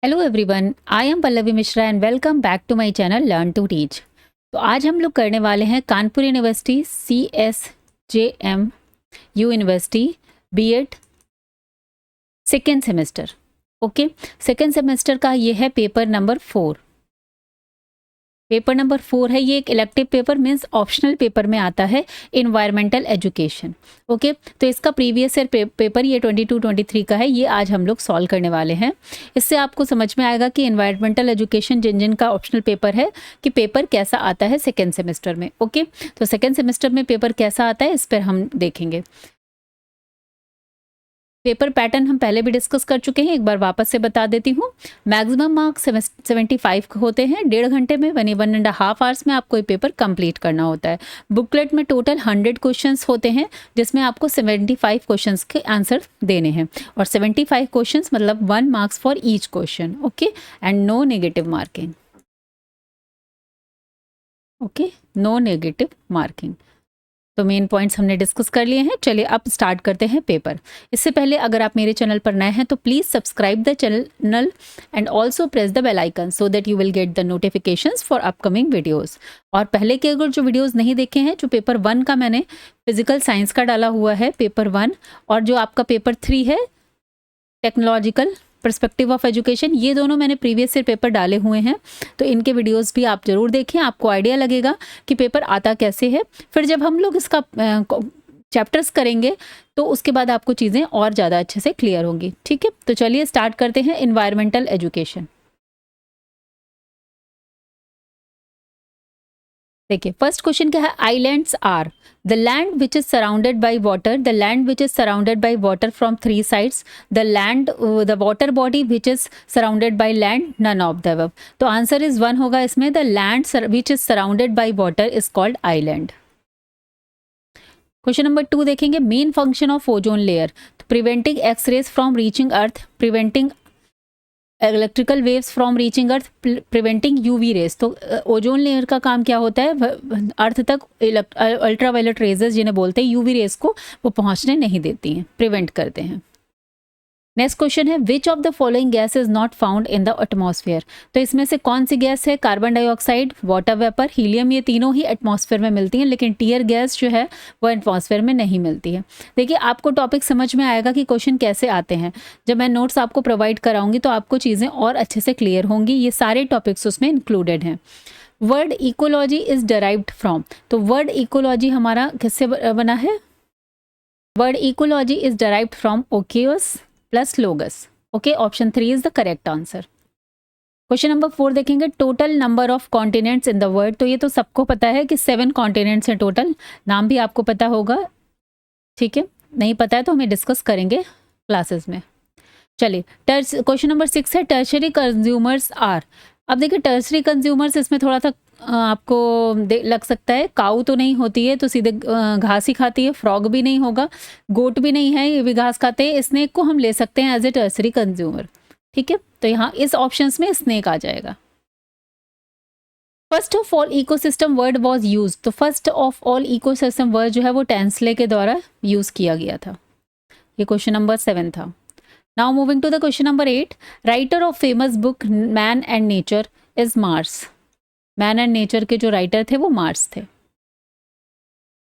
Hello everyone, I am Pallavi Mishra and welcome back to my channel learn to teach. तो आज हम लोग करने वाले हैं Kanpur university CSJM university BEd second semester. Okay, second semester का ये है पेपर नंबर 4। पेपर नंबर 4 है, ये एक elective paper means optional paper में आता है, इन्वायरमेंटल एजुकेशन। ओके, तो इसका प्रीवियस ईयर पेपर ये 22-23 का है, ये आज हम लोग सॉल्व करने वाले हैं। इससे आपको समझ में आएगा कि इन्वायरमेंटल एजुकेशन जिन का ऑप्शनल पेपर है कि पेपर कैसा आता है सेकेंड सेमेस्टर में। ओके, तो सेकेंड सेमेस्टर में पेपर कैसा आता है इस पर हम देखेंगे। पेपर पैटर्न हम पहले भी डिस्कस कर चुके हैं, एक बार वापस से बता देती हूँ। मैक्सिमम मार्क्स 75 होते हैं, 1.5 घंटे में 1.5 आवर्स में आपको ये पेपर कंप्लीट करना होता है। बुकलेट में टोटल 100 क्वेश्चंस होते हैं, जिसमें आपको 75 क्वेश्चंस के आंसर देने हैं, और 75 क्वेश्चंस मतलब 1 marks for each question. Okay, and no negative marking. Okay, no negative marking. तो मेन पॉइंट्स हमने डिस्कस कर लिए हैं। चलिए अब स्टार्ट करते हैं पेपर। इससे पहले अगर आप मेरे चैनल पर नए हैं तो please subscribe the channel and also press the bell icon so that you will get the notifications for upcoming videos. और पहले के अगर जो वीडियोस नहीं देखे हैं, जो पेपर 1 का मैंने फिजिकल साइंस का डाला हुआ है पेपर 1, और जो आपका पेपर 3 है टेक्नोलॉजिकल पर्सपेक्टिव ऑफ एजुकेशन, ये दोनों मैंने प्रीवियस ईयर पेपर डाले हुए हैं, तो इनके वीडियोस भी आप जरूर देखें, आपको आइडिया लगेगा कि पेपर आता कैसे है। फिर जब हम लोग इसका चैप्टर्स करेंगे तो उसके बाद आपको चीज़ें और ज़्यादा अच्छे से क्लियर होंगी। ठीक है, तो चलिए स्टार्ट करते हैं इन्वायरमेंटल एजुकेशन। देखिए फर्स्ट क्वेश्चन क्या है, islands are the land which is surrounded by water, the land which is surrounded by water from 3 sides, the water body which is surrounded by land, none of the above. तो answer is 1 होगा इसमें, the land which is surrounded by water is called island. Question number 2 देखेंगे, main function of ozone layer, preventing x-rays from reaching earth, preventing electrical waves from reaching earth, preventing UV rays. तो ozone layer का काम क्या होता है, अर्थ तक ultraviolet raises जिन्हें बोलते हैं यूवी रेज को वो पहुंचने नहीं देती हैं, प्रिवेंट करते हैं। नेक्स्ट क्वेश्चन है, विच of the following gas is not found in the atmosphere. तो इसमें से कौन सी गैस है, carbon dioxide, water vapour, helium, ये तीनों ही एटमॉस्फेयर में मिलती हैं, लेकिन टीयर गैस जो है वो एटमॉस्फेयर में नहीं मिलती है। देखिए आपको टॉपिक समझ में आएगा कि क्वेश्चन कैसे आते हैं, जब मैं नोट्स आपको प्रोवाइड कराऊंगी तो आपको चीज़ें और अच्छे से क्लियर होंगी। ये सारे टॉपिक्स उसमें इंक्लूडेड हैं। Word ecology is derived from, तो वर्ड इकोलॉजी हमारा किससे बना है, word ecology is derived from oikos plus logos. Okay, option 3 is the correct answer. Question number 4 देखेंगे, total number of continents in the world. तो ये तो सबको पता है कि 7 कॉन्टिनेंट्स हैं टोटल, नाम भी आपको पता होगा। ठीक है, नहीं पता है तो हमें डिस्कस करेंगे क्लासेस में। चलिए क्वेश्चन नंबर 6 है, टर्शरी कंज्यूमर्स आर। अब देखिए टर्शरी कंज्यूमर्स, इसमें थोड़ा सा आपको लग सकता है, काऊ तो नहीं होती है तो सीधे घास ही खाती है, फ्रॉग भी नहीं होगा, गोट भी नहीं है, ये भी घास खाते हैं, स्नेक को हम ले सकते हैं एज ए टर्शरी कंज्यूमर। ठीक है, तो यहाँ इस ऑप्शंस में स्नेक आ जाएगा। First of all ecosystem word was use, तो first of all ecosystem word जो है वो टेंसले के द्वारा यूज किया गया था। ये क्वेश्चन नंबर 7 था। Now moving to the question number 8, writer of famous book man and nature is Marsh. Man and nature के जो राइटर थे वो मार्स थे।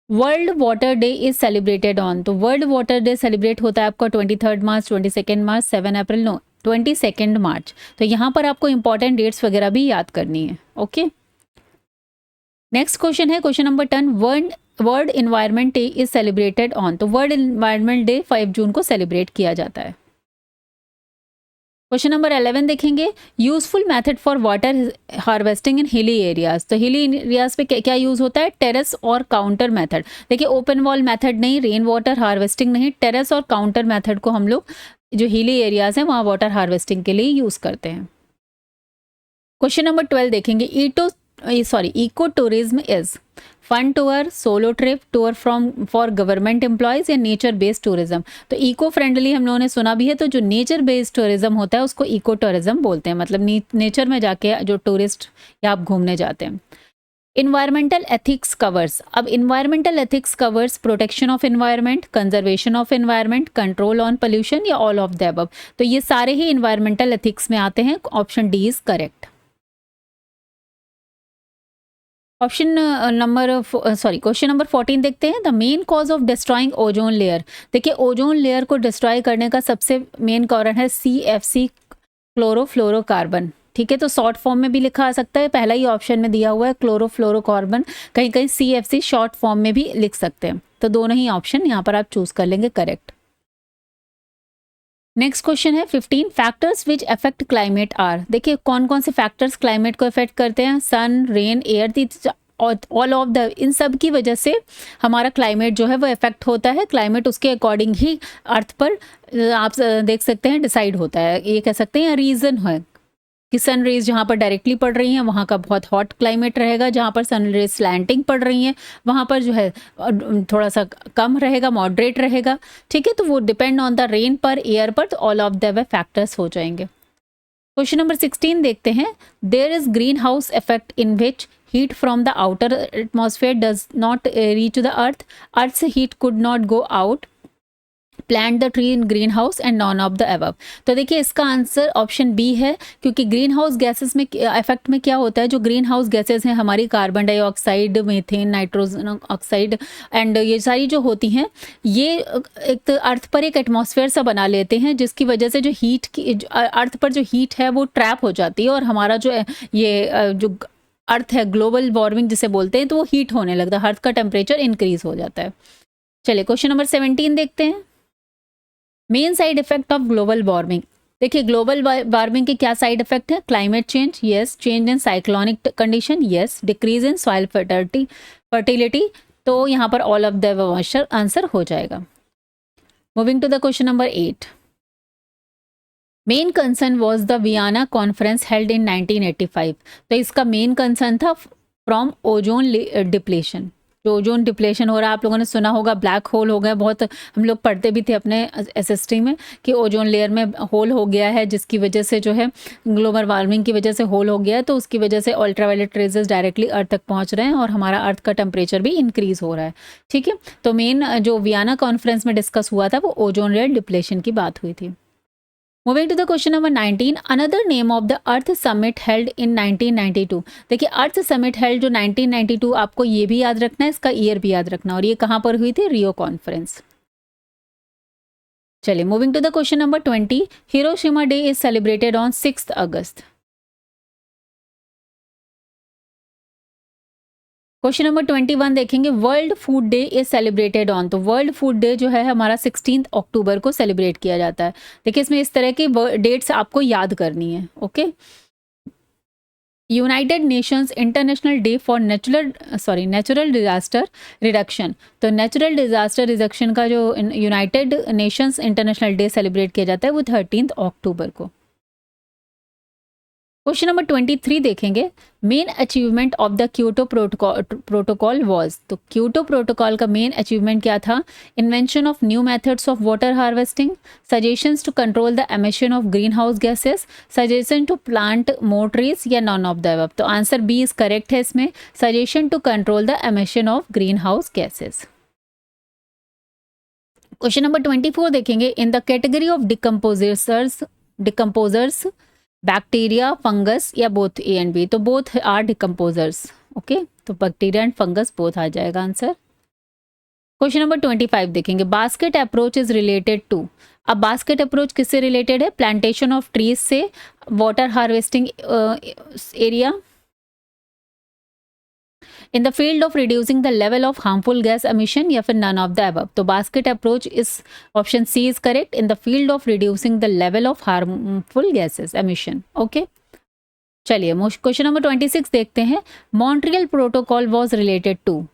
World water day is celebrated on, तो वर्ल्ड वाटर डे सेलिब्रेट होता है आपका 23 मार्च, 22 मार्च, 7 अप्रैल, नो 22 मार्च। तो यहाँ पर आपको इंपॉर्टेंट डेट्स वगैरह भी याद करनी है। ओके, नेक्स्ट क्वेश्चन है question number 10, world environment day is celebrated on. तो वर्ल्ड इन्वायरमेंट डे 5 जून को सेलिब्रेट किया जाता है। क्वेश्चन नंबर 11 देखेंगे, useful method for water harvesting in hilly areas. तो हिली एरियाज पे क्या यूज होता है, टेरेस और काउंटर मेथड। देखिए ओपन वॉल मेथड नहीं, रेन वाटर हार्वेस्टिंग नहीं, टेरेस और काउंटर मेथड को हम लोग जो हिली एरियाज हैं वहाँ वाटर हार्वेस्टिंग के लिए यूज करते हैं। क्वेश्चन नंबर 12 देखेंगे, eco tourism is fun tour, solo trip, tour for government employees या नेचर बेस्ड टूरिज्म। तो इको फ्रेंडली हम लोगों ने सुना भी है, तो जो नेचर बेस्ड टूरिज्म होता है उसको इको टूरिज्म बोलते हैं, मतलब नेचर में जाके जो टूरिस्ट या आप घूमने जाते हैं। इन्वायरमेंटल एथिक्स कवर्स, अब environmental ethics covers protection of environment, conservation of environment, control on pollution या ऑल ऑफ द अबव। तो ये सारे ही इन्वायरमेंटल एथिक्स में आते हैं। Option D is correct. Option number question number 14 देखते हैं। The main cause of destroying ozone layer. देखिए ओजोन लेयर को डिस्ट्रॉय करने का सबसे मेन कारण है CFC, क्लोरोफ्लोरोकार्बन। ठीक है, तो शॉर्ट फॉर्म में भी लिखा आ सकता है, पहला ही ऑप्शन में दिया हुआ है क्लोरोफ्लोरोकार्बन, कहीं कहीं CFC शॉर्ट फॉर्म में भी लिख सकते हैं। तो दोनों ही ऑप्शन यहाँ पर आप चूज कर लेंगे करेक्ट। नेक्स्ट क्वेश्चन है 15 factors which affect climate are. देखिए कौन कौन से फैक्टर्स क्लाइमेट को अफेक्ट करते हैं। Sun, rain, air, all of the, इन सब की वजह से हमारा क्लाइमेट जो है वो इफेक्ट होता है। क्लाइमेट उसके अकॉर्डिंग ही अर्थ पर आप देख सकते हैं डिसाइड होता है। ये कह सकते हैं रीजन है कि सन रेज जहाँ पर डायरेक्टली पड़ रही हैं वहाँ का बहुत हॉट क्लाइमेट रहेगा, जहाँ पर सन रेज स्लैंटिंग पड़ रही हैं वहाँ पर जो है थोड़ा सा कम रहेगा, मॉडरेट रहेगा। ठीक है, तो वो डिपेंड ऑन द रेन पर, एयर पर, तो ऑल ऑफ द फैक्टर्स हो जाएंगे। क्वेश्चन नंबर 16 देखते हैं। There is green house effect in which heat from the outer atmosphere does not reach the earth's heat could not go out, plant the tree in green house and non of the above. तो देखिए इसका answer option B है, क्योंकि green house gases में effect में क्या होता है, जो ग्रीन हाउस गैसेस हैं हमारी carbon dioxide, methane, nitrogen oxide and ये सारी जो होती हैं ये एक तो अर्थ पर एक एटमॉस्फेयर सा बना लेते हैं, जिसकी वजह से जो हीट की अर्थ पर जो हीट है वो ट्रैप हो जाती है और हमारा जो ये जो अर्थ है, ग्लोबल वार्मिंग जिसे बोलते हैं, तो वो हीट होने लगता है, अर्थ का टेम्परेचर इंक्रीज हो जाता है। चलिए क्वेश्चन नंबर 17 देखते हैं। Main side effect of global warming. देखिए ग्लोबल वार्मिंग के क्या साइड इफेक्ट है। Climate change, yes. Change in cyclonic condition, yes. Decrease in soil fertility, तो यहाँ पर ऑल ऑफ द आंसर हो जाएगा। Moving to the question number 8। Main concern was the Vienna conference held in 1985। तो इसका main concern था from ozone depletion. जो ozone depletion हो रहा है, आप लोगों ने सुना होगा, ब्लैक होल हो गया, बहुत हम लोग पढ़ते भी थे अपने SST में कि ओजोन लेयर में होल हो गया है, जिसकी वजह से जो है ग्लोबल वार्मिंग की वजह से होल हो गया है, तो उसकी वजह से अल्ट्रावायलेट रेजेस डायरेक्टली अर्थ तक पहुंच रहे हैं और हमारा अर्थ का टेम्परेचर भी इंक्रीज हो रहा है। ठीक है, तो मेन जो वियना कॉन्फ्रेंस में डिस्कस हुआ था वो ओजोन लेयर डिप्लेशन की बात हुई थी। Moving to the question number 19, another name of the Earth Summit held in 1992। देखिए अर्थ समिट हेल्ड जो 1992, आपको ये भी याद रखना है, इसका ईयर भी याद रखना, और ये कहाँ पर हुई थी, रियो कॉन्फ्रेंस। चलिए moving to the question number 20, Hiroshima day is celebrated on 6 अगस्त। क्वेश्चन नंबर 21 देखेंगे। World food day is celebrated on. तो वर्ल्ड फूड डे जो है हमारा 16 अक्टूबर को सेलिब्रेट किया जाता है। देखिए इसमें इस तरह की डेट्स आपको याद करनी है। Okay, United Nations international day for natural disaster reduction. तो नेचुरल डिजास्टर रिडक्शन का जो United Nations international day celebrate किया जाता है वो 13 अक्टूबर को। क्वेश्चन नंबर 23 देखेंगे। Main achievement of the Kyoto protocol was. तो क्योटो प्रोटोकॉल का मेन अचीवमेंट क्या था। Invention of new methods of water harvesting, suggestions to control the emission of green house gases, suggestion to plant more trees, या none of the above. तो answer B is correct है इसमें, suggestion to control the emission of green house gases. Question number 24 देखेंगे। In the category of decomposers bacteria, fungus, या both A and B. तो both are decomposers. Okay, तो bacteria and fungus both आ जाएगा answer. Question number 25 देखेंगे। Basket approach is related to. अब basket approach किससे related है। प्लांटेशन ऑफ ट्रीज से, water harvesting area, in the field of reducing the level of harmful gas emission, या फिर none of the above. तो basket approach इस option C is correct, in the field of reducing the level of harmful gases emission. Okay, चलिए question number 26 देखते हैं। Montreal protocol was related to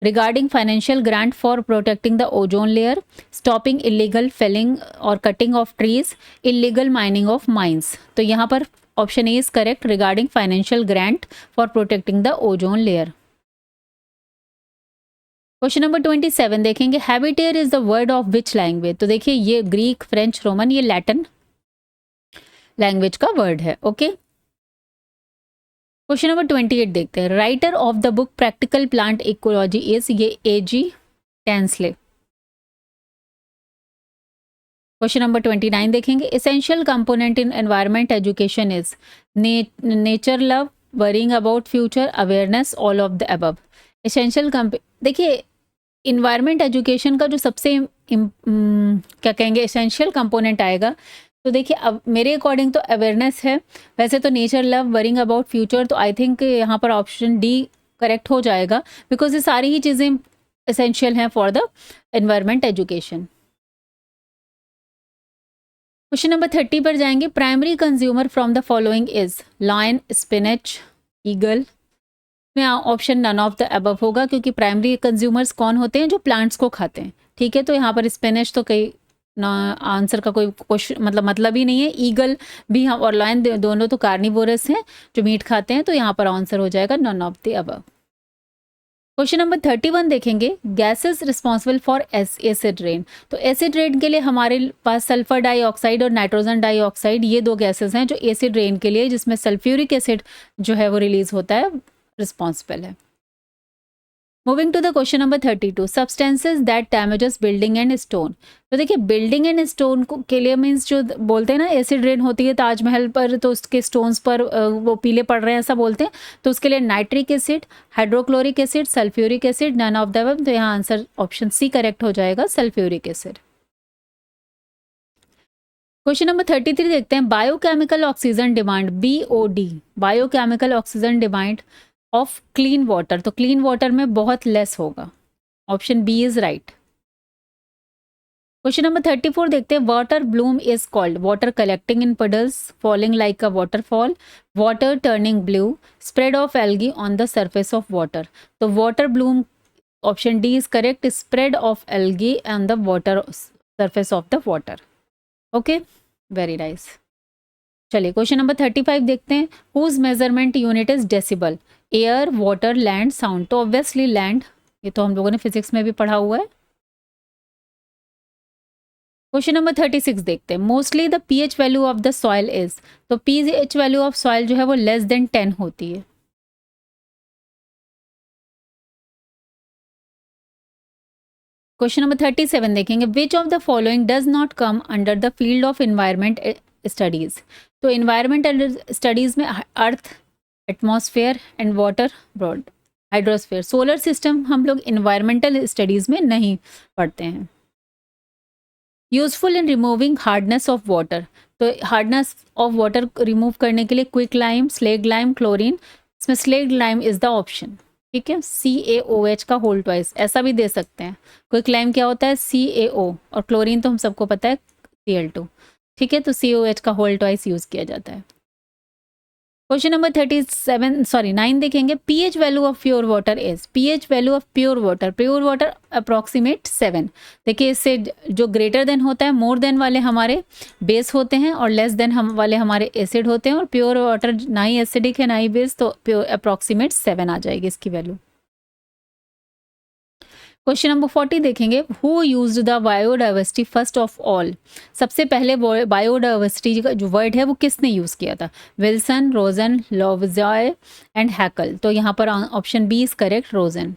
regarding financial grant for protecting the ozone layer, stopping illegal felling or cutting of trees, illegal mining of mines. तो यहाँ पर option A is correct, regarding financial grant for protecting the ozone layer. Question number 27 देखेंगे। Habitare is the word of which language. तो देखिए ये Greek, French, Roman, ये Latin language का word है। ओके, क्वेश्चन नंबर 28 देखते हैं। Writer of the book practical plant ecology is, ये एजी टेंसले। क्वेश्चन नंबर 29 देखेंगे। Essential component in environment education is nature love, worrying about future, awareness, all of the above. Essential देखिए environment education का जो सबसे क्या कहेंगे एसेंशियल कंपोनेंट आएगा, तो देखिए अब मेरे अकॉर्डिंग तो अवेयरनेस है। वैसे तो nature love, worrying about future, तो आई थिंक यहाँ पर ऑप्शन डी करेक्ट हो जाएगा, बिकॉज ये सारी ही चीज़ें एसेंशियल हैं for the environment education. Question number 30 पर जाएंगे। Primary consumer from the following is lion, spinach, eagle. में option none of the above होगा, क्योंकि प्राइमरी कंज्यूमर्स कौन होते हैं, जो प्लांट्स को खाते हैं। ठीक है, तो यहाँ पर स्पिनच तो कई आंसर का कोई क्वेश्चन मतलब ही नहीं है। ईगल भी हम और लायन दोनों तो कार्निवोरस हैं, जो मीट खाते हैं, तो यहाँ पर आंसर हो जाएगा none of the above. Question number 31 देखेंगे। Gases responsible for acid rain. तो एसिड रेन के लिए हमारे पास सल्फर डाइऑक्साइड और नाइट्रोजन डाइऑक्साइड, ये दो गैसेस हैं जो एसिड रेन के लिए, जिसमें सल्फ्यूरिक एसिड जो है वो रिलीज होता है, रिस्पॉन्सिबल है। Moving to the question number 32। Substances that damages building and stone. तो देखिए बिल्डिंग एंड स्टोन के लिए मीन्स जो बोलते हैं ना एसिड रेन होती है ताजमहल पर, तो उसके स्टोन्स पर वो पीले पड़ रहे हैं ऐसा बोलते हैं, तो उसके लिए nitric acid, hydrochloric acid, sulphuric acid, none of the above. तो यहाँ आंसर ऑप्शन सी करेक्ट हो जाएगा, सल्फ्यूरिक एसिड। क्वेश्चन नंबर 33 देखते हैं। Biochemical oxygen demand, BOD, biochemical oxygen demand of clean water. तो क्लीन वाटर में बहुत लेस होगा, option B is right. Question number 34 देखते हैं। Water bloom is called, water collecting in puddles, falling like a waterfall, water turning blue, spread of algae on the surface of water. तो water bloom option D is correct, spread of algae on the water surface of the water. Okay, very nice. चलिए question number 35 देखते हैं। Whose measurement unit is decibel, air, water, land, sound. तो obviously land, ये तो हम लोगों ने physics में भी पढ़ा हुआ है। क्वेश्चन नंबर 36 देखते हैं। Mostly the pH value of the soil is. तो pH वैल्यू ऑफ सॉइल जो है वो लेस देन 10 होती है। क्वेश्चन नंबर 37 देखेंगे। Which of the following does not come under the field of environment studies. तो इन्वायरमेंटल स्टडीज में earth, atmosphere and water, broad, hydrosphere, solar system हम लोग इन्वायरमेंटल स्टडीज में नहीं पढ़ते हैं। Useful in removing hardness of water. तो hardness of water remove करने के लिए quick lime, slaked lime, chlorine. इसमें slaked lime is the option. ठीक है, CaOH का होल ट्वाइस, ऐसा भी दे सकते हैं। क्विक लाइम क्या होता है, CaO, और क्लोरीन तो हम सबको पता है Cl2। ठीक है, तो CaOH का होल ट्वाइस यूज किया जाता है। क्वेश्चन नंबर 9 देखेंगे। pH value of pure water is, pH value of pure water approximate 7। देखिए इससे जो ग्रेटर देन होता है, मोर देन वाले हमारे बेस होते हैं और लेस देन हम वाले हमारे एसिड होते हैं, और प्योर वाटर ना ही एसिडिक है ना ही बेस, तो प्योर अप्रॉक्सीमेट 7 आ जाएगी इसकी वैल्यू। क्वेश्चन नंबर 40 देखेंगे। Who used the biodiversity first of all. सबसे पहले बायोडाइवर्सिटी का जो वर्ड है वो किसने यूज किया था, विल्सन, रोजन, लोवजॉय एंड हैकल। तो यहाँ पर ऑप्शन बी इज करेक्ट, रोजन।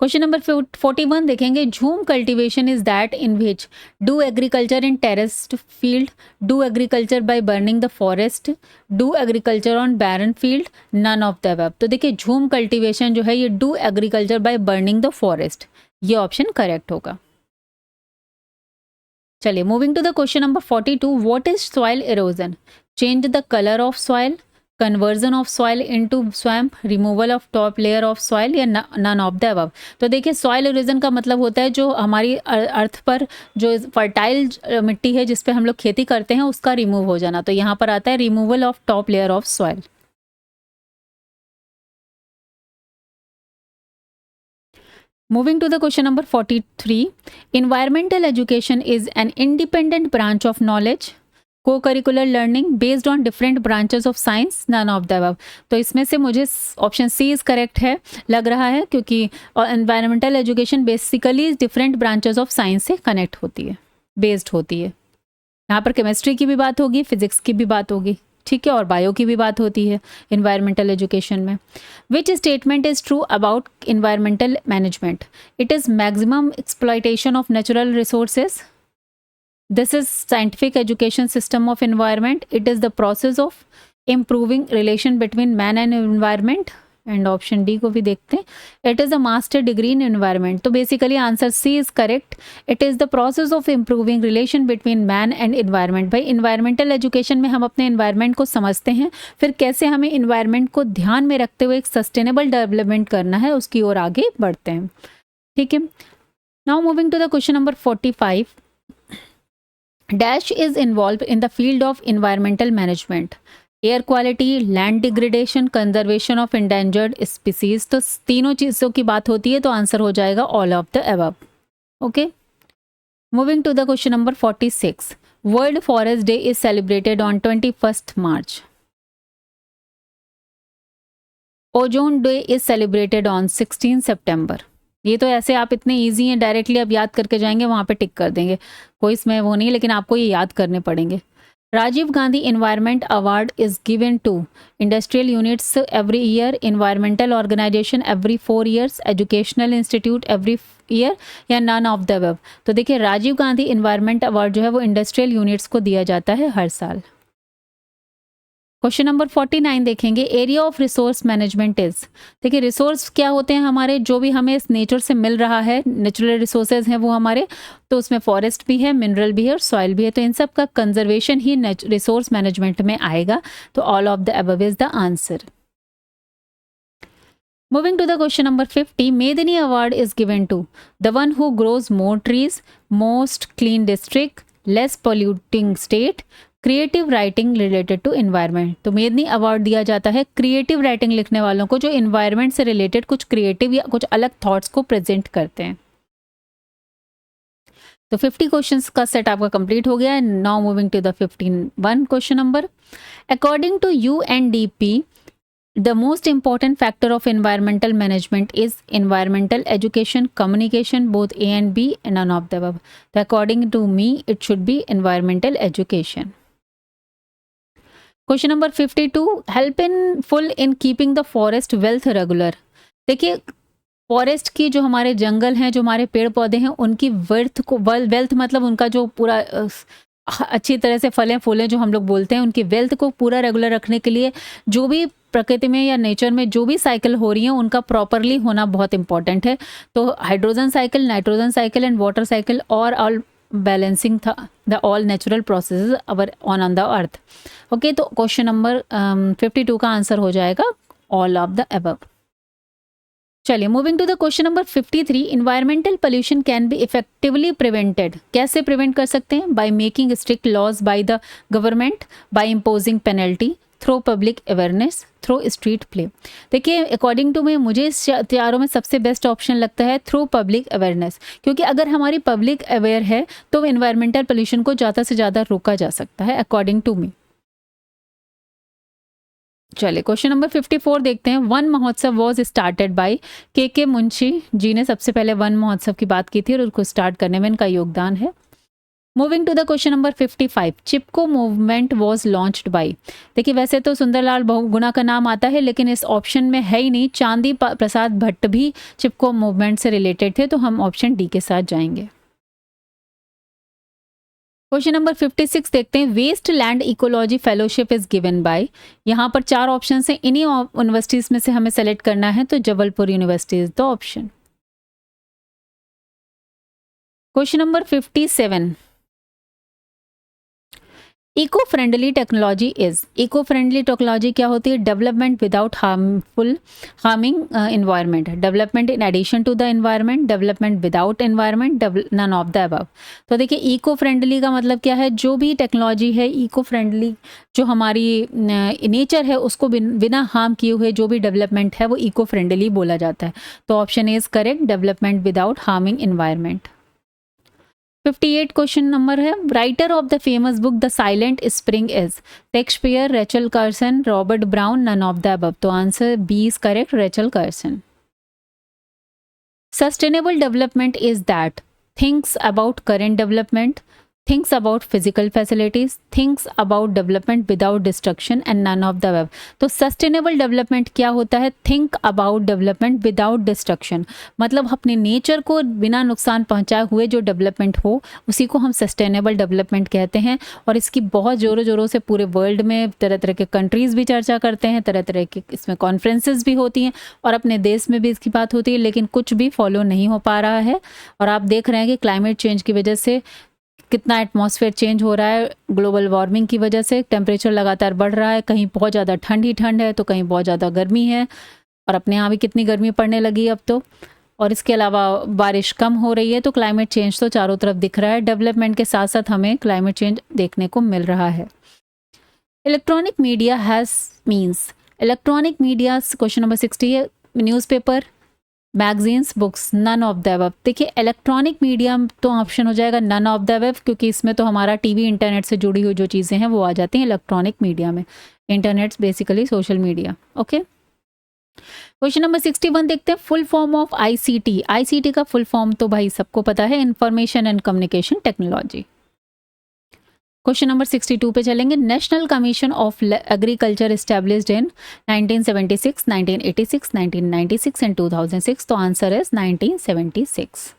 क्वेश्चन नंबर 41 देखेंगे। Jhum cultivation is that in which do agriculture in terraced field, do agriculture by burning the forest, do agriculture on barren field, none of the above. तो देखिए jhum cultivation जो है ये do agriculture by burning the forest, ये option correct होगा। चलिए moving to the question number 42। What is soil erosion, change the colour of soil, conversion of soil into swamp, removal of top layer of soil, या none of the above. तो देखिए soil erosion का मतलब होता है जो हमारी अर्थ पर जो फर्टाइल मिट्टी है जिस पे हम लोग खेती करते हैं उसका रिमूव हो जाना। तो यहाँ पर आता है removal of top layer of soil. Moving to the question number 43. Environmental education is an independent branch of knowledge, co-curricular learning based on different branches of science, none of the above। तो इसमें से मुझे option C is correct है लग रहा है, क्योंकि environmental education basically different branches of science से कनेक्ट होती है, बेस्ड होती है। यहाँ पर केमिस्ट्री की भी बात होगी, फिजिक्स की भी बात होगी। ठीक है, और बायो की भी बात होती है इन्वायरमेंटल एजुकेशन में। Which statement is true about environmental management? It is maximum exploitation of natural resources. This is scientific education system of environment. It is the process of improving relation between man and environment. And option D को भी देखते हैं, it is a master degree in environment. तो basically answer C is correct. It is the process of improving relation between man and environment. भाई environmental education में हम अपने environment को समझते हैं, फिर कैसे हमें एनवायरनमेंट को ध्यान में रखते हुए एक सस्टेनेबल डेवलपमेंट करना है, उसकी ओर आगे बढ़ते हैं। ठीक है, now moving to the question number 45। Dash is involved in the field of environmental management. Air quality, land degradation, conservation of endangered species. तो तीनों चीज़ों की बात होती है, तो आंसर हो जाएगा all of the above. Okay, moving to the question number 46। World forest day is celebrated on 21 March. Ozone day is celebrated on 16 सितंबर। ये तो ऐसे आप इतने इजी हैं, डायरेक्टली आप याद करके जाएंगे, वहाँ पे टिक कर देंगे, कोई इसमें वो नहीं है, लेकिन आपको ये याद करने पड़ेंगे। Rajiv Gandhi environment award is given to industrial units every year, environmental organisation every 4 years, educational institute every year, या नन ऑफ द अबव। तो देखिए राजीव गांधी एनवायरनमेंट अवार्ड जो है वो इंडस्ट्रियल यूनिट्स को दिया जाता है हर साल। क्वेश्चन नंबर 49 देखेंगे, area of resource management is. देखिए रिसोर्स क्या होते हैं हमारे, जो भी हमें इस नेचर से मिल रहा है, नेचुरल रिसोर्सेज हैं वो हमारे, तो उसमें फॉरेस्ट भी है, मिनरल भी है और सॉइल भी है, तो इन सब का कंजर्वेशन ही रिसोर्स मैनेजमेंट में आएगा। तो all of the above is the answer. Moving to the question number 50। Medini award is given to the one who grows more trees, most clean district, less polluting state, creative writing related to environment. तो Medini award दिया जाता है creative writing लिखने वालों को, जो environment से related कुछ क्रिएटिव या कुछ अलग थॉट्स को प्रेजेंट करते हैं। तो 50 क्वेश्चंस का सेट आपका कंप्लीट हो गया है। Now moving to the 51 question number. According to UNDP, the most important factor of environmental management is environmental education, communication, both A and B, and none of the above. So according to me, it should be environmental education. Question number 52, helpful in keeping the forest wealth regular. देखिए forest की जो हमारे जंगल हैं, जो हमारे पेड़ पौधे हैं, उनकी वेल्थ मतलब उनका जो पूरा अच्छी तरह से फलें फूलें जो हम लोग बोलते हैं, उनकी वेल्थ को पूरा रेगुलर रखने के लिए जो भी प्रकृति में या नेचर में जो भी साइकिल हो रही है उनका प्रॉपरली होना बहुत इंपॉर्टेंट है। तो hydrogen cycle, nitrogen cycle and water cycle और all balancing the all natural processes our on the earth. Okay, तो क्वेश्चन नंबर 52 का आंसर हो जाएगा ऑल ऑफ द अबव। चलिए moving to the question number 53। Environmental pollution can be effectively prevented. कैसे prevent कर सकते हैं? By making strict laws by the government, by imposing penalty, through public awareness, through street play. देखिए according to मी, मुझे इस चारों में सबसे बेस्ट ऑप्शन लगता है थ्रो पब्लिक अवेयरनेस, क्योंकि अगर हमारी पब्लिक अवेयर है तो इन्वायरमेंटल पोल्यूशन को ज़्यादा से ज़्यादा रोका जा सकता है अकॉर्डिंग टू मी। चलिए क्वेश्चन नंबर 54 देखते हैं। वन महोत्सव वॉज स्टार्टेड बाय के मुंशी जी ने सबसे पहले वन महोत्सव की बात की थी और उसको स्टार्ट करने में इनका योगदान है। Moving to the question number 55। Chipko movement was launched by. देखिए वैसे तो सुंदरलाल बहुगुणा का नाम आता है, लेकिन इस ऑप्शन में है ही नहीं। चांदी प्रसाद भट्ट भी चिपको मूवमेंट से रिलेटेड थे, तो हम ऑप्शन डी के साथ जाएंगे। क्वेश्चन नंबर 56 देखते हैं। Waste land ecology fellowship is given by. यहाँ पर 4 ऑप्शन हैं, इन्हीं यूनिवर्सिटीज में से हमें सेलेक्ट करना है, तो Jabalpur university is the option. Question number 57। Eco friendly technology is. Eco friendly technology क्या होती है? Development without harming environment, development in addition to the environment, development without environment, none of the above. तो देखिए eco friendly का मतलब क्या है? जो भी टेक्नोलॉजी है इको फ्रेंडली, जो हमारी नेचर है उसको बिना हार्म किए हुए जो भी डेवलपमेंट है वो इको फ्रेंडली बोला जाता है। तो option is correct, development without harming environment. 58 question number है। Writer of the famous book the silent spring is. Shakespeare, Rachel Carson, Robert Brown, none of the above. तो answer B is correct, Rachel Carson. Sustainable development is that thinks about current development, thinks about physical facilities, thinks about development without destruction and none of the above. तो sustainable development क्या होता है? Think about development without destruction, मतलब अपने nature को बिना नुकसान पहुंचाए हुए जो डेवलपमेंट हो उसी को हम सस्टेनेबल डेवलपमेंट कहते हैं। और इसकी बहुत ज़ोरों ज़ोरों से पूरे वर्ल्ड में तरह तरह के कंट्रीज़ भी चर्चा करते हैं, तरह तरह के इसमें कॉन्फ्रेंसेस भी होती हैं और अपने देश में भी इसकी बात होती है, लेकिन कुछ भी फॉलो नहीं हो पा रहा है। और आप देख रहे हैं कि क्लाइमेट चेंज की वजह से कितना एटमॉस्फेयर चेंज हो रहा है, ग्लोबल वार्मिंग की वजह से टेम्परेचर लगातार बढ़ रहा है, कहीं बहुत ज़्यादा ठंड ही ठंड है तो कहीं बहुत ज़्यादा गर्मी है, और अपने यहाँ भी कितनी गर्मी पड़ने लगी अब तो। और इसके अलावा बारिश कम हो रही है, तो क्लाइमेट चेंज तो चारों तरफ दिख रहा है। डेवलपमेंट के साथ साथ हमें क्लाइमेट चेंज देखने को मिल रहा है। Electronic media has means, electronic media question number 60 है, newspaper, magazines, books, none of the above. देखिए इलेक्ट्रॉनिक मीडिया तो ऑप्शन हो जाएगा नन ऑफ द अबव, क्योंकि इसमें तो हमारा टीवी इंटरनेट से जुड़ी हुई जो चीज़ें हैं वो आ जाती हैं इलेक्ट्रॉनिक मीडिया में। Internet basically social media. Okay, question number 61 देखते हैं, full form of ICT. ICT का फुल फॉर्म तो भाई सबको पता है, information and communication technology. Question number 62 पे चलेंगे, national commission of agriculture established in 1976, 1986, 1996 and 2006। तो आंसर इज 1976।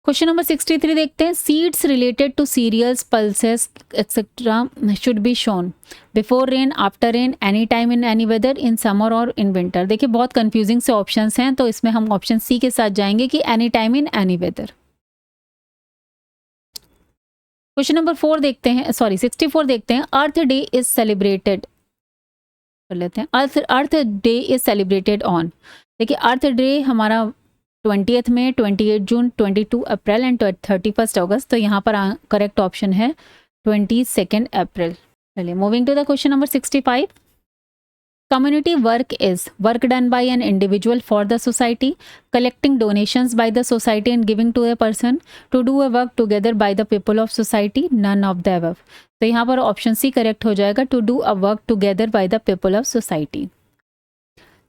क्वेश्चन नंबर 63 देखते हैं, seeds related to cereals, pulses etcetera should be sown before rain, after rain, any time in any weather, in summer और in winter. देखिए बहुत confusing से options हैं, तो इसमें हम ऑप्शन सी के साथ जाएंगे कि any time in any weather. Question number 4 देखते हैं, सॉरी 64 देखते हैं, अर्थ डे इज सेलिब्रेटेड, कर लेते हैं, अर्थ डे इज सेलिब्रेटेड ऑन। देखिए अर्थ डे हमारा 20 मई, 28 जून, 22 अप्रैल एंड 31 अगस्त। तो यहाँ पर करेक्ट ऑप्शन है 22 अप्रैल। चलिए moving to the question number 65, community work is work done by an individual for the society, collecting donations by the society and giving to a person, to do a work together by the people of society, none of the above। तो यहाँ पर option C correct हो जाएगा, to do a work together by the people of society.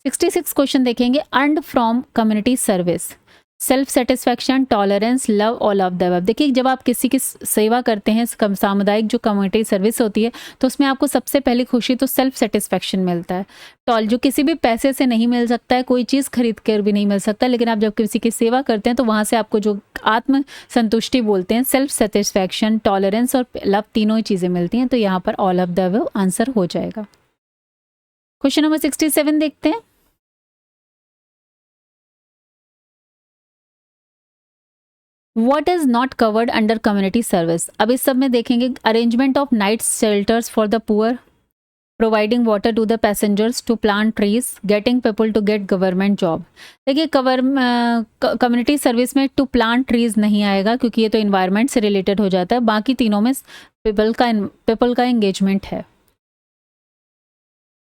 66 question देखेंगे, earned from community service, self satisfaction, tolerance, love, all of the above. देखिए जब आप किसी की सेवा करते हैं, सामुदायिक जो कम्युनिटी सर्विस होती है, तो उसमें आपको सबसे पहली खुशी तो सेल्फ सेटिस्फैक्शन मिलता है। टॉल जो किसी भी पैसे से नहीं मिल सकता है, कोई चीज़ खरीद कर भी नहीं मिल सकता, लेकिन आप जब किसी की सेवा करते हैं तो वहाँ से आपको जो आत्म संतुष्टि बोलते हैं, सेल्फ सेटिस्फैक्शन, टॉलरेंस और लव, तीनों ही चीज़ें मिलती हैं। तो यहाँ पर all of the above answer हो जाएगा। क्वेश्चन नंबर 67 देखते हैं, What is not covered under community service? अब इस सब में देखेंगे, arrangement of night shelters for the poor, providing water to the passengers, to plant trees, getting people to get government job. देखिए कम्युनिटी सर्विस में to plant trees नहीं आएगा, क्योंकि ये तो इन्वायरमेंट से रिलेटेड हो जाता है। बाकी तीनों में पीपल का एंगेजमेंट है।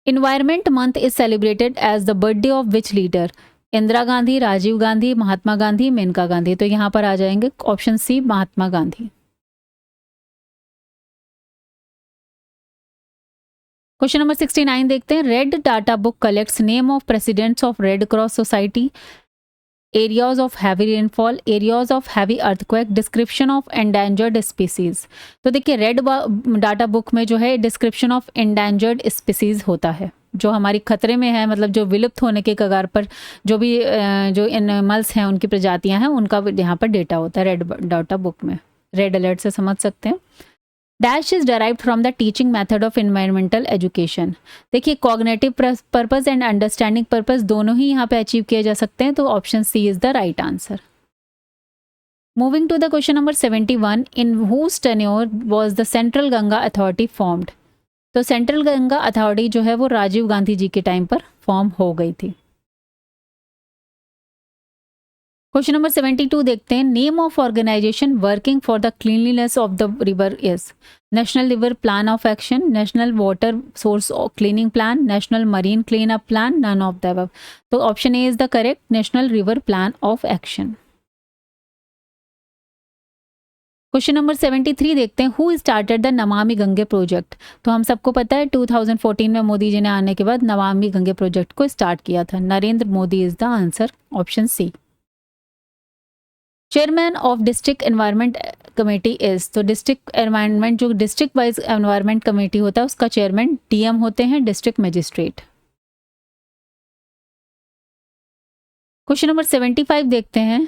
Environment month is celebrated as the birthday of which leader? Indira Gandhi, Rajiv Gandhi, Mahatma Gandhi, Maneka Gandhi. तो यहाँ पर आ जाएंगे option C, Mahatma Gandhi. Question number 69 देखते हैं, red data book collects name of presidents of red cross society, areas of heavy rainfall, areas of heavy earthquake, description of endangered species. तो देखिए red data book में जो है डिस्क्रिप्शन ऑफ एंडेंजर्ड स्पीसीज होता है, जो हमारी खतरे में है, मतलब जो विलुप्त होने के कगार पर जो भी जो एनिमल्स हैं, उनकी प्रजातियां हैं, उनका यहाँ पर डेटा होता है रेड डाटा बुक में। रेड अलर्ट से समझ सकते हैं। Dash is derived from the teaching method of environmental education. देखिए cognitive purpose and understanding purpose दोनों ही यहाँ पे अचीव किए जा सकते हैं, तो option C is the right answer. Moving to the question number 71, in whose tenure was the central Ganga authority formed? तो सेंट्रल गंगा अथॉरिटी जो है वो राजीव गांधी जी के टाइम पर फॉर्म हो गई थी। क्वेश्चन नंबर 72 देखते हैं, name of organisation working for the cleanliness of the river is? National river plan of action, national water source cleaning plan, national marine clean up plan, none of the above. तो option A is the correct, national river plan of action. Question number 73 देखते हैं, who started the Namami Gange project? तो हम सबको पता है 2014 में मोदी जी ने आने के बाद नमामि गंगे प्रोजेक्ट को स्टार्ट किया था। Narendra Modi is the answer, option C. Chairman of district environment committee is, तो डिस्ट्रिक्ट एनवायरनमेंट जो डिस्ट्रिक्ट वाइज एनवायरनमेंट कमेटी होता है उसका चेयरमैन डीएम होते हैं, डिस्ट्रिक्ट मजिस्ट्रेट। क्वेश्चन नंबर 75 देखते हैं।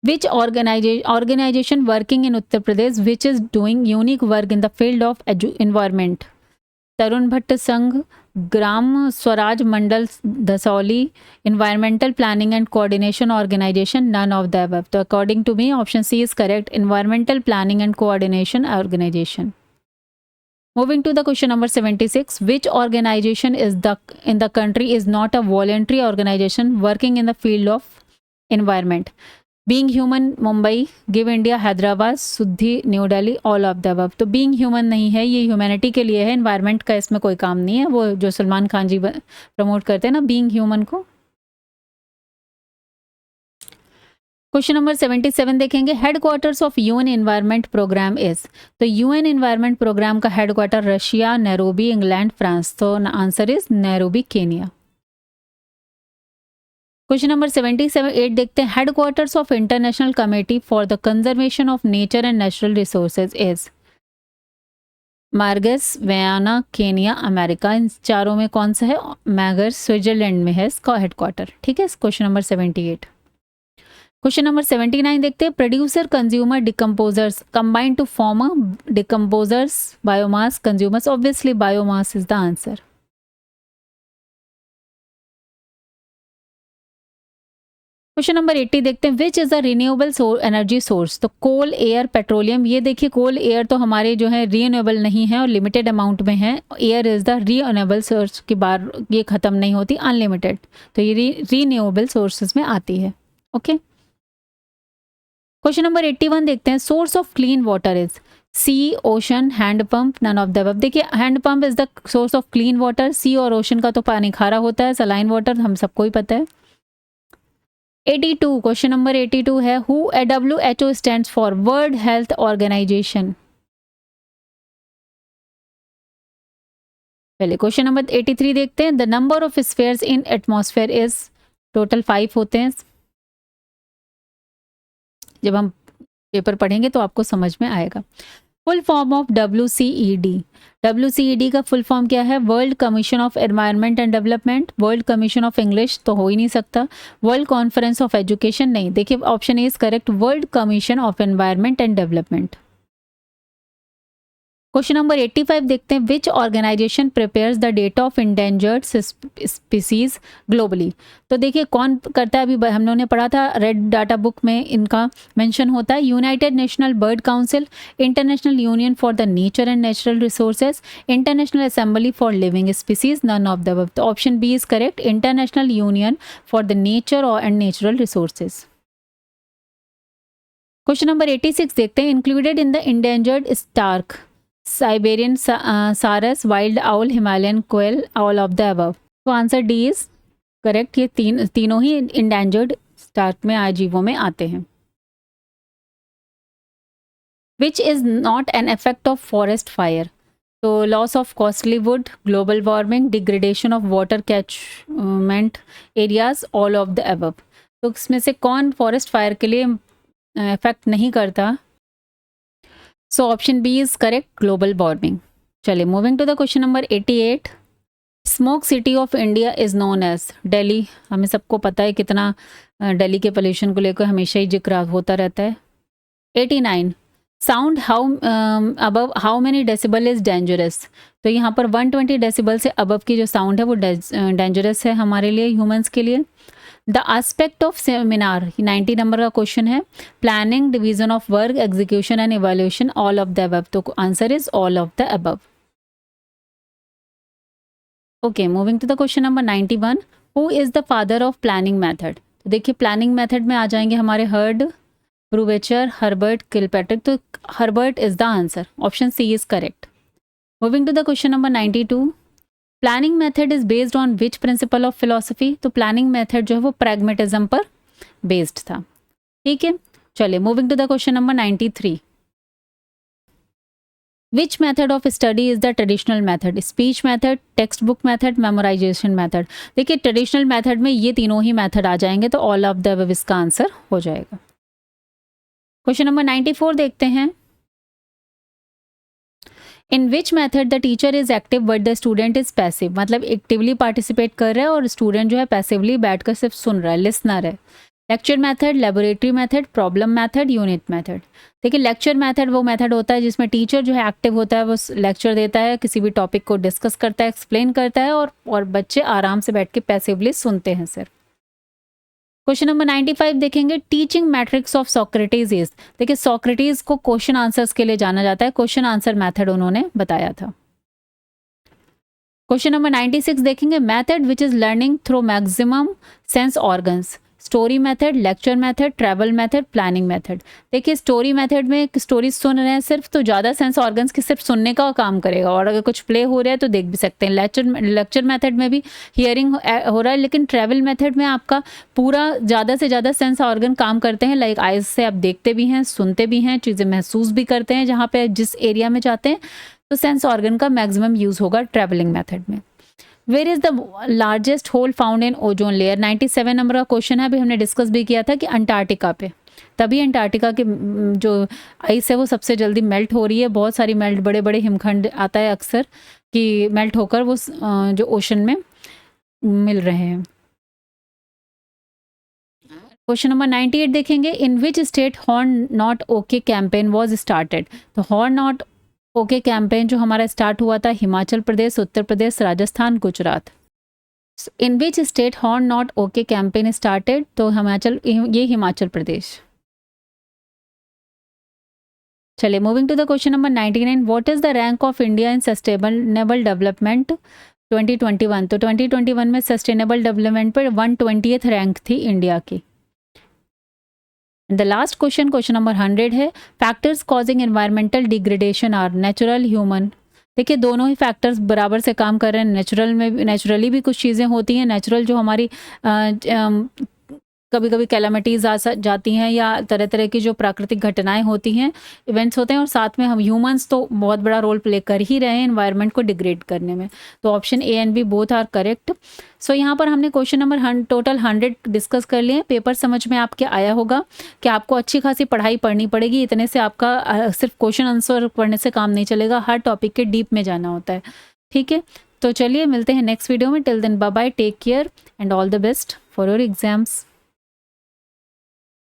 Which organisation working in Uttar Pradesh which is doing unique work in the field of environment? Tarun Bhatt Sangh, Gram Swaraj Mandal Dasauli, environmental planning and coordination organisation, none of the above. तो according to me option C is correct, environmental planning and coordination organisation. Moving to the question number 76, which organization is in the country is not a voluntary organization working in the field of environment? Being Human Mumbai, give India Hyderabad, Suddhi New Delhi, all of the above. तो Being Human नहीं है, ये humanity के लिए है, environment का इसमें कोई काम नहीं है, वो जो सलमान खान जी प्रमोट करते हैं ना बीइंग ह्यूमन को। क्वेश्चन नंबर 77 देखेंगे, headquarters of UN environment programme is. तो यूएन एनवायरनमेंट प्रोग्राम का headquarter Russia, Nairobi, England, France. तो answer is Nairobi, Kenya. Question number 78 देखते हैं, headquarters of international committee for the conservation of nature and natural resources is. Morges, Vienna, Kenya, America. इन चारों में कौन सा है? मैगर्स स्विट्जरलैंड में है इसका हेडक्वार्टर। ठीक है, क्वेश्चन नंबर 78। क्वेश्चन नंबर 79 देखते हैं, producer consumer decomposers combine to form a decomposers biomass consumers. Obviously biomass is the answer. Question number 80 देखते हैं, which is a renewable energy source. तो कोल, एयर, पेट्रोलियम। ये देखिए कोल, air तो हमारे जो है रिन्यूएबल नहीं है और लिमिटेड अमाउंट में है। Air is the renewable source की बार ये खत्म नहीं होती, अनलिमिटेड, तो ये रिन्यूएबल सोर्सेज में आती है। ओके, क्वेश्चन नंबर 81 देखते हैं, source of clean water is. Sea, ocean, hand pump, none of the above. देखिए hand pump is the source of clean water, sea और ओशन का तो पानी खारा होता है, सलाइन वाटर हम सबको ही पता है। 82, क्वेश्चन नंबर 82 है, who WHO stands for world health organisation. पहले क्वेश्चन नंबर 83 देखते हैं, the number of spheres in atmosphere is. Total 5 होते हैं। जब हम पेपर पढ़ेंगे तो आपको समझ में आएगा। Full form of WCED। WCED का फुल फॉर्म क्या है? World commission of environment and development. World commission of English तो हो ही नहीं सकता। वर्ल्ड कॉन्फ्रेंस ऑफ एजुकेशन नहीं। देखिए option A is correct, world commission of environment and development. Question number 85 देखते हैं, which organisation prepares the data of endangered species globally. तो देखिए कौन करता है, अभी हम लोगों ने पढ़ा था रेड डाटा बुक में इनका मेंशन होता है। United national bird council, international union for the nature and natural resources, international assembly for living species, none of the above. तो option B is correct, international union for the nature and natural resources. Question number 86 देखते हैं, included in the endangered stork, Siberian sarus, wild owl, Himalayan koel, all of the above. तो answer D is correct, ये तीनों ही endangered Stark में आजीवों में आते हैं। Which is not an effect of forest fire. तो loss of costly wood, global warming, degradation of water catchment areas, all of the above. तो इसमें से कौन फॉरेस्ट फायर के लिए इफेक्ट नहीं करता? So option B is correct, global warming. चलिए moving to the question number 88, smoke city of India is known as. Delhi, हमें सबको पता है कितना दिल्ली के पोल्यूशन को लेकर हमेशा ही जिक्र होता रहता है। 89, sound above how many decibel is dangerous. तो यहाँ पर 120 डेसिबल से अबव की जो साउंड है वो डेंजरस है हमारे लिए, ह्यूमंस के लिए। The aspect of seminar, 90 number का क्वेश्चन है। Planning, division of work, execution and evaluation, all of the above. तो answer is all of the above. Okay, moving to the question number 91, who is the father of planning method. तो देखिए planning method में आ जाएंगे हमारे Hurd, Brubacher, Herbart, Kilpatrick. तो Herbart is the answer, option C is correct. Moving to the question number 92, planning method is based on which principle of philosophy. तो planning method जो है वो प्रैग्मेटिज्म पर बेस्ड था। ठीक है, चलिए moving to the question number 93, which method of study is the traditional method, speech method, text book method, memorisation method. देखिए ट्रेडिशनल मेथड में ये तीनों ही मेथड आ जाएंगे, तो ऑल ऑफ द अबव इसका आंसर हो जाएगा। क्वेश्चन नंबर 94 देखते हैं। In which method the teacher is active but the student is passive, मतलब एक्टिवली पार्टिसिपेट कर रहा है और स्टूडेंट जो है पैसिवली बैठकर सिर्फ सुन रहा है, लिसनर है। Lecture method, laboratory method, problem method, unit method. देखिए लेक्चर मेथड वो मेथड होता है जिसमें टीचर जो है एक्टिव होता है, वो लेक्चर देता है, किसी भी टॉपिक को डिस्कस करता है, एक्सप्लेन करता है, और बच्चे आराम से बैठ के पैसिवली सुनते हैं सिर्फ। क्वेश्चन नंबर 95 देखेंगे। Teaching matrix of Socrates is, देखिए सोक्रेटिस को क्वेश्चन आंसर्स के लिए जाना जाता है, क्वेश्चन आंसर मेथड उन्होंने बताया था। क्वेश्चन नंबर 96 देखेंगे। Method which is learning through maximum sense organs, story method, lecture method, travel method, planning method. देखिए स्टोरी मेथड में स्टोरी सुन रहे हैं सिर्फ, तो ज़्यादा सेंस ऑर्गन्स के सिर्फ सुनने का काम करेगा, और अगर कुछ प्ले हो रहा है तो देख भी सकते हैं। लेक्चर मेथड में भी हियरिंग हो रहा है, लेकिन ट्रैवल मेथड में आपका पूरा ज़्यादा से ज़्यादा सेंस ऑर्गन काम करते हैं। लाइक आइज से आप देखते भी हैं, सुनते भी हैं, चीज़ें महसूस भी करते हैं जहाँ पे जिस एरिया में जाते हैं, तो सेंस ऑर्गन का मैक्सिमम यूज़ होगा ट्रैवलिंग मेथड में। Where is the largest hole found in ozone layer, 97 number का क्वेश्चन है। अभी हमने डिस्कस भी किया था कि अंटार्कटिका पे, तभी अंटार्कटिका के जो आइस है वो सबसे जल्दी मेल्ट हो रही है। बहुत सारी मेल्ट, बड़े बड़े हिमखंड आता है अक्सर कि मेल्ट होकर वो जो ओशन में मिल रहे हैं। क्वेश्चन नंबर 98 देखेंगे। In which state horn not okay campaign was started, तो हॉर्न नॉट ओके कैंपेन जो हमारा स्टार्ट हुआ था, Himachal Pradesh, Uttar Pradesh, Rajasthan, Gujarat. In which state horn not okay campaign started, तो ये हिमाचल प्रदेश। चलिए moving to the question number 99। What is the rank of India in sustainable development 2021, तो 2021 में सस्टेनेबल डेवलपमेंट पर 120th रैंक थी इंडिया की। The last question, question number 100 है। Factors causing environmental degradation are natural, human. देखिए दोनों ही factors बराबर से काम कर रहे हैं। नेचुरली भी कुछ चीज़ें होती हैं, नेचुरल जो हमारी कभी कभी कैलामिटीज़ आ जाती हैं, या तरह तरह की जो प्राकृतिक घटनाएं होती हैं, इवेंट्स होते हैं, और साथ में हम ह्यूमंस तो बहुत बड़ा रोल प्ले कर ही रहे हैं एनवायरनमेंट को डिग्रेड करने में। तो option A and B both are correct. So यहाँ पर हमने क्वेश्चन नंबर टोटल 100 डिस्कस कर लिए। पेपर समझ में आपके आया होगा कि आपको अच्छी खासी पढ़ाई पढ़नी पड़ेगी, इतने से आपका सिर्फ क्वेश्चन आंसर पढ़ने से काम नहीं चलेगा, हर टॉपिक के डीप में जाना होता है। ठीक है, तो चलिए मिलते हैं नेक्स्ट वीडियो में। Till then bye bye, take care and all the best for your exams.